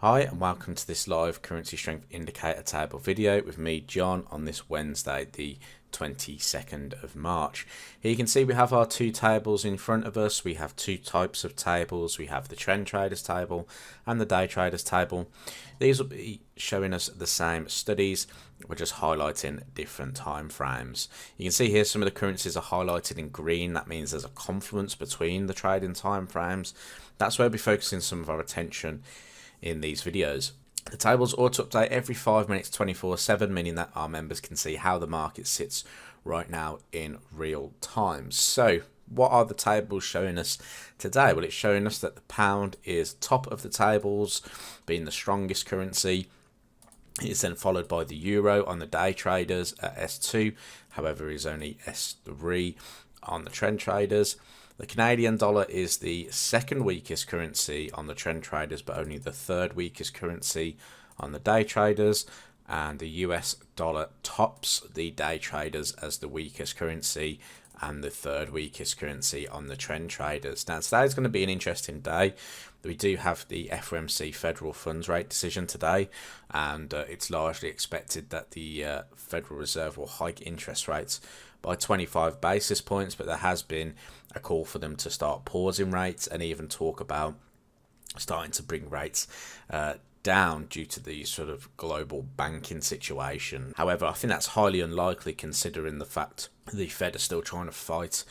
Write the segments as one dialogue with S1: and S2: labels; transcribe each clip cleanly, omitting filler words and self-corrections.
S1: Hi and welcome to this live currency strength indicator table video with me, John, on this Wednesday, the 22nd of March. Here you can see we have our two tables in front of us. We have two types of tables. We have the trend traders table and the day traders table. These will be showing us the same studies. We're just highlighting different time frames. You can see here some of the currencies are highlighted in green. That means there's a confluence between the trading time frames. That's where we'll be focusing some of our attention in these videos. The tables auto update every 5 minutes 24/7, meaning that our members can see how the market sits right now in real time. So what are the tables showing us today? Well, it's showing us that the pound is top of the tables, being the strongest currency. It's then followed by the euro on the day traders at S2, however is only S3 on the trend traders. The Canadian dollar is the second weakest currency on the trend traders, but only the third weakest currency on the day traders. And the US dollar tops the day traders as the weakest currency and the third weakest currency on the trend traders. Now, today is going to be an interesting day. We do have the FOMC federal funds rate decision today, and it's largely expected that the Federal Reserve will hike interest rates by 25 basis points, but there has been a call for them to start pausing rates and even talk about starting to bring rates down due to the sort of global banking situation. However, I think that's highly unlikely considering the fact the Fed are still trying to fight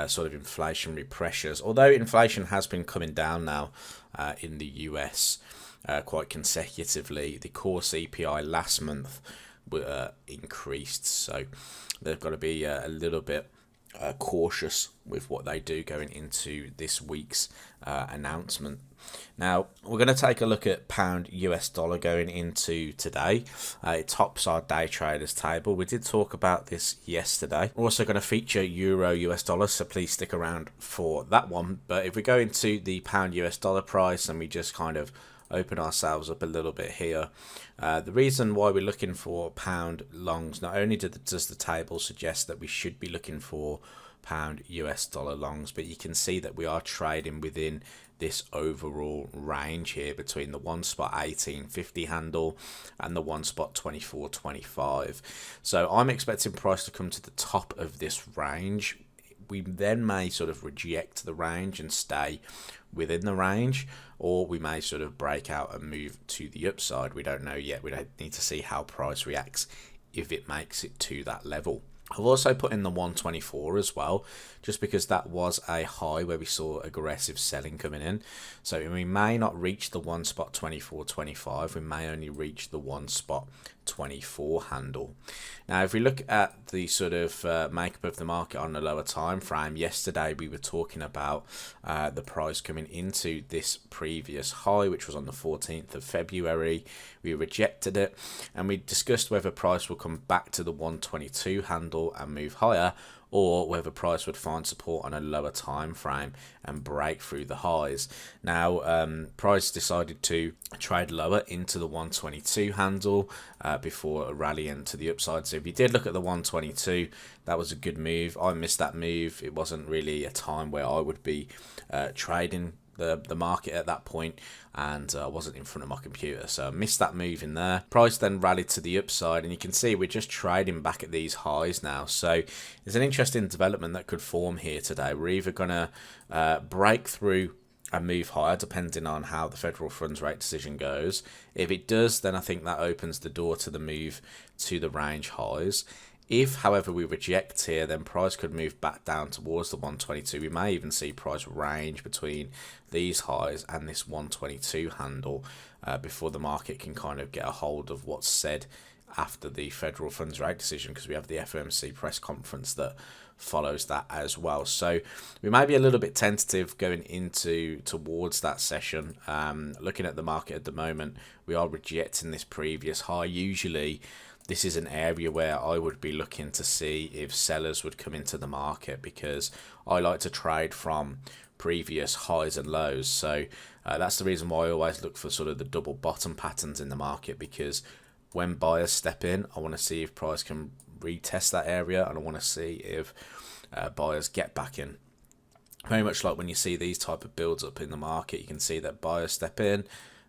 S1: sort of inflationary pressures, although inflation has been coming down now in the US quite consecutively. The core CPI last month increased, so they've got to be a little bit cautious with what they do going into this week's announcement. Now, we're going to take a look at pound US dollar going into today. It tops our day traders table. We did talk about this yesterday. We're also going to feature euro US dollar, so please stick around for that one. But if we go into the pound US dollar price and we just kind of open ourselves up a little bit here, the reason why we're looking for pound longs, not only does the table suggest that we should be looking for pound US dollar longs, but you can see that we are trading within this overall range here between the 1 spot 18.50 handle and the 1 spot 24.25. So I'm expecting price to come to the top of this range. We then may sort of reject the range and stay within the range, or we may sort of break out and move to the upside. We don't know yet. We don't need to see how price reacts if it makes it to that level. I've also put in the 124 as well, just because that was a high where we saw aggressive selling coming in. So we may not reach the 1 spot 24.25. We may only reach the 1 spot 24 handle. Now, if we look at the sort of makeup of the market on the lower time frame, yesterday we were talking about the price coming into this previous high, which was on the 14th of February. We rejected it, and we discussed whether price will come back to the 122 handle and move higher, or whether price would find support on a lower time frame and break through the highs. Now, price decided to trade lower into the 122 handle before rallying to the upside. So if you did look at the 122, that was a good move. I missed that move. It wasn't really a time where I would be trading the market at that point, and I wasn't in front of my computer, so I missed that move in there. Price then rallied to the upside, and you can see we're just trading back at these highs now. So there's an interesting development that could form here today. We're either going to break through and move higher depending on how the federal funds rate decision goes. If it does, then I think that opens the door to the move to the range highs. If, however, we reject here, then price could move back down towards the 122. We may even see price range between these highs and this 122 handle before the market can kind of get a hold of what's said after the federal funds rate decision, because we have the FOMC press conference that follows that as well. So we may be a little bit tentative going into towards that session. Looking at the market at the moment, we are rejecting this previous high. Usually this is an area where I would be looking to see if sellers would come into the market, because I like to trade from previous highs and lows. So that's the reason why I always look for sort of the double bottom patterns in the market, because when buyers step in, I want to see if price can retest that area, and I want to see if buyers get back in. Very much like when you see these type of builds up in the market, you can see that buyers step in,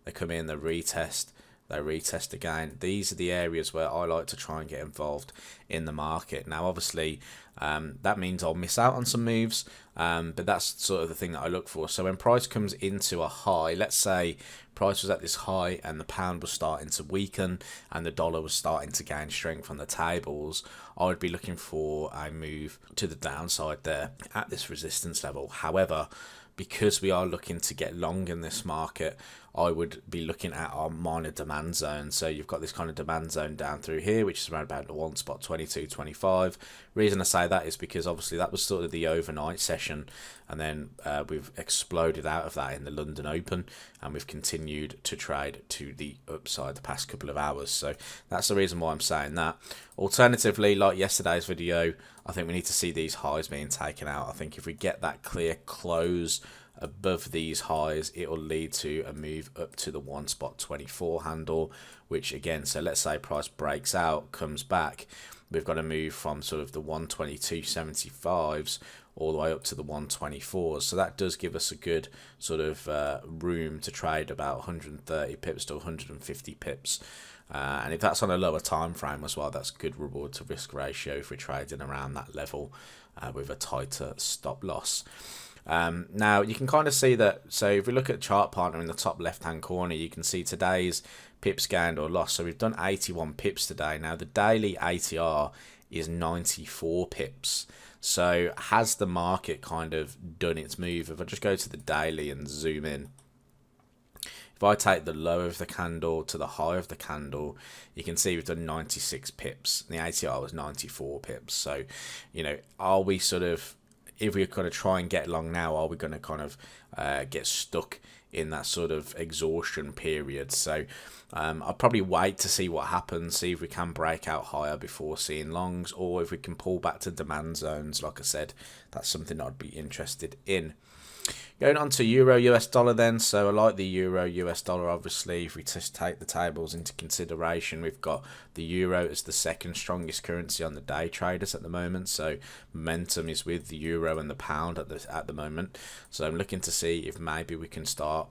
S1: they come in, they retest again. These are the areas where I like to try and get involved in the market. Now obviously that means I'll miss out on some moves, but that's sort of the thing that I look for. So when price comes into a high, let's say price was at this high and the pound was starting to weaken and the dollar was starting to gain strength on the tables, I would be looking for a move to the downside there at this resistance level. However, because we are looking to get long in this market, I would be looking at our minor demand zone. So you've got this kind of demand zone down through here, which is around about the 1.2225. Reason I say that is because obviously that was sort of the overnight session, and then we've exploded out of that in the London Open, and we've continued to trade to the upside the past couple of hours. So that's the reason why I'm saying that. Alternatively, like yesterday's video, I think we need to see these highs being taken out. I think if we get that clear close above these highs, it will lead to a move up to the 1.24 handle, which again, so let's say price breaks out, comes back, we've got to move from sort of the 122.75s all the way up to the 124s. So that does give us a good sort of room to trade about 130 pips to 150 pips. And if that's on a lower time frame as well, that's good reward to risk ratio if we're trading around that level with a tighter stop loss. Now you can kind of see that, so if we look at chart partner in the top left hand corner, you can see today's pips gained or lost. So we've done 81 pips today. Now the daily ATR is 94 pips. So has the market kind of done its move? If I just go to the daily and zoom in, if I take the low of the candle to the high of the candle, you can see we've done 96 pips. The ATR was 94 pips. So, you know, are we sort of, if we're going to try and get long now, are we going to kind of get stuck in that sort of exhaustion period? So I'll probably wait to see what happens, see if we can break out higher before seeing longs, or if we can pull back to demand zones. Like I said, that's something I'd be interested in. Going on to Euro US dollar then, so I like the Euro US dollar. Obviously, if we just take the tables into consideration, we've got the Euro as the second strongest currency on the day traders at the moment, so momentum is with the Euro and the pound at the moment. So I'm looking to see if maybe we can start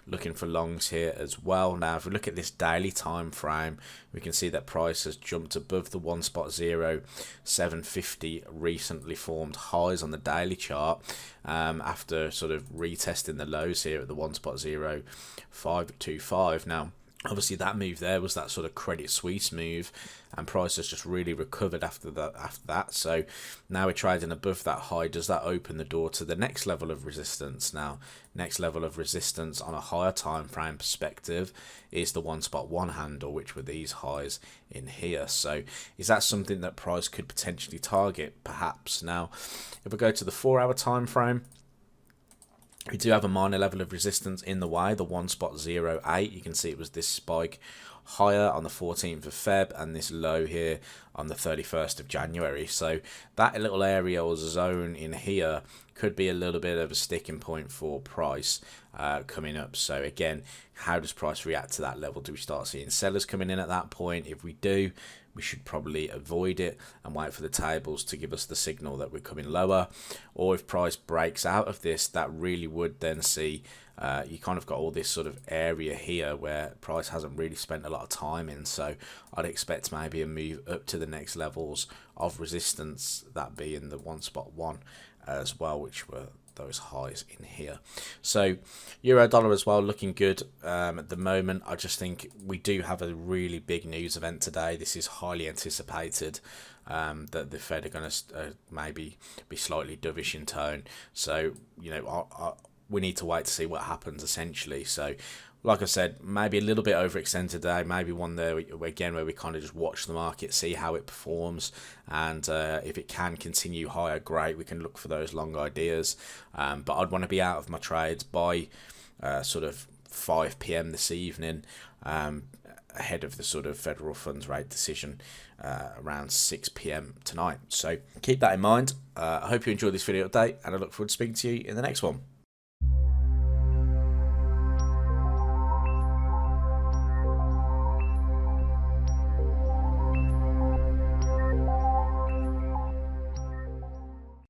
S1: looking for longs here as well. Now if we look at this daily time frame, we can see that price has jumped above the 1.0750 recently formed highs on the daily chart, after sort of retesting the lows here at the 1.0525. Now obviously that move there was that sort of Credit Suisse move, and price has just really recovered after that. So now we're trading above that high. Does that open the door to the next level of resistance? Now next level of resistance on a higher time frame perspective is the 1.1 handle, which were these highs in here. So is that something that price could potentially target? Perhaps. Now if we go to the 4-hour time frame, we do have a minor level of resistance in the way, the 1.08. You can see it was this spike higher on the 14th of Feb and this low here on the 31st of January. So that little area or zone in here could be a little bit of a sticking point for price coming up. So again, how does price react to that level? Do we start seeing sellers coming in at that point? If we do, we should probably avoid it and wait for the tables to give us the signal that we're coming lower. Or if price breaks out of this, that really would then see you kind of got all this sort of area here where price hasn't really spent a lot of time in. So I'd expect maybe a move up to the next levels of resistance, that being the 1.1 as well, which were those highs in here. So euro dollar as well looking good at the moment. I just think we do have a really big news event today. This is highly anticipated, that the Fed are going to maybe be slightly dovish in tone. So you know, we need to wait to see what happens essentially. So like I said, maybe a little bit overextended today, maybe one there again where we kind of just watch the market, see how it performs, and if it can continue higher, great, we can look for those long ideas. But I'd want to be out of my trades by sort of 5 p.m. this evening, ahead of the sort of federal funds rate decision around 6 p.m. tonight. So keep that in mind. I hope you enjoyed this video update, and I look forward to speaking to you in the next one.